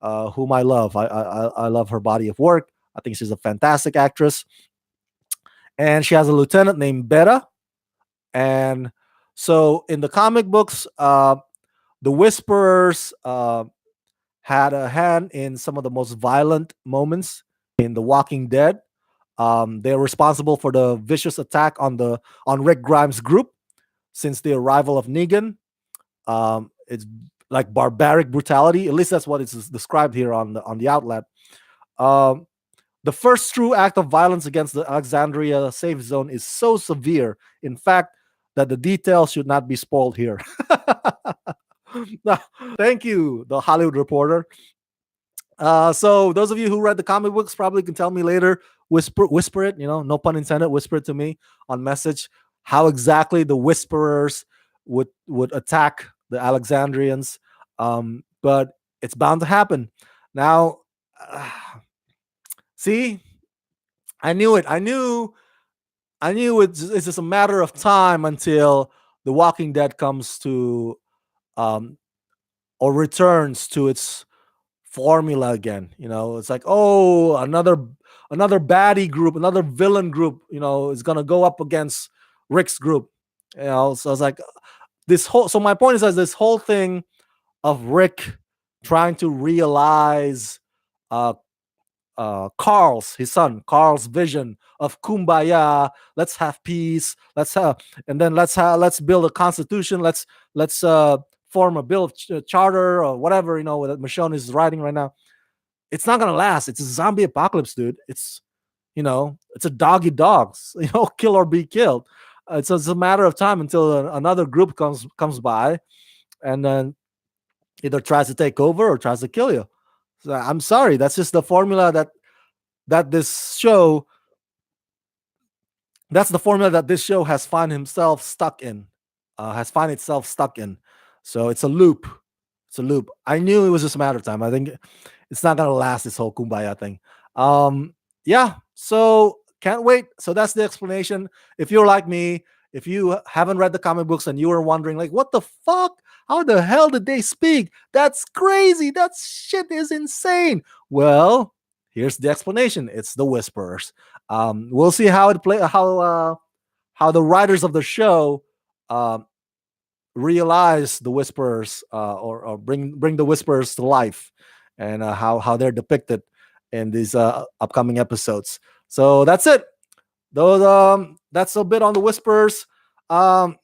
whom I love. I love her body of work. I think she's a fantastic actress. And she has a lieutenant named Beta. And so in the comic books, the Whisperers had a hand in some of the most violent moments in The Walking Dead. They're responsible for the vicious attack on Rick Grimes' group since the arrival of Negan. It's like barbaric brutality. At least that's what is described here on the outlet. Um, the first true act of violence against the Alexandria safe zone is so severe, in fact, that the details should not be spoiled here. No, thank you, the Hollywood Reporter. So those of you who read the comic books probably can tell me later, whisper it, no pun intended, whisper it to me on message how exactly the whisperers would attack the Alexandrians. But it's bound to happen. Now, uh, see, I knew it. I knew it's just a matter of time until The Walking Dead comes to um or returns to its formula again. It's like, oh, another baddie group, another villain group, is gonna go up against Rick's group. So it's like this whole. So my point is that this whole thing of Rick trying to realize uh his son Carl's vision of kumbaya. Let's have peace. And then let's build a constitution. Let's form a bill of charter or whatever that Michonne is writing right now. It's not gonna last. It's a zombie apocalypse, dude. It's a dog eat dogs. Kill or be killed. It's a matter of time until another group comes by, and then either tries to take over or tries to kill you. So I'm sorry, that's just the formula that this show that's the formula that this show has find himself stuck in, has find itself stuck in. So it's a loop. It's a loop. I knew it was just a matter of time. I think it's not gonna last, this whole kumbaya thing. Yeah. So can't wait. So that's the explanation. If you're like me, if you haven't read the comic books and you were wondering, like, what the fuck? How the hell did they speak? That's crazy. That shit is insane. Well, here's the explanation. It's the Whisperers. We'll see how it play how the writers of the show um, realize the Whisperers, or bring the Whisperers to life, and how they're depicted in these upcoming episodes. So that's it. That's a bit on the Whisperers. Um,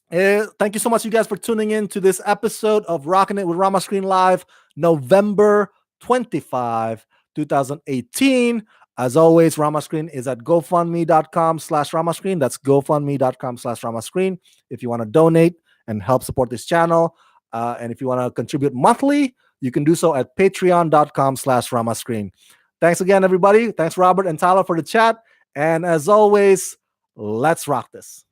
Thank you so much, you guys, for tuning in to this episode of Rockin' It with Rama Screen Live, November 25, 2018. As always, Rama Screen is at gofundme.com/Rama Screen. That's gofundme.com/Rama Screen. If you want to donate and help support this channel, and if you want to contribute monthly, you can do so at patreon.com/Rama Screen. Thanks again, everybody. Thanks, Robert and Tyler, for the chat. And as always, let's rock this.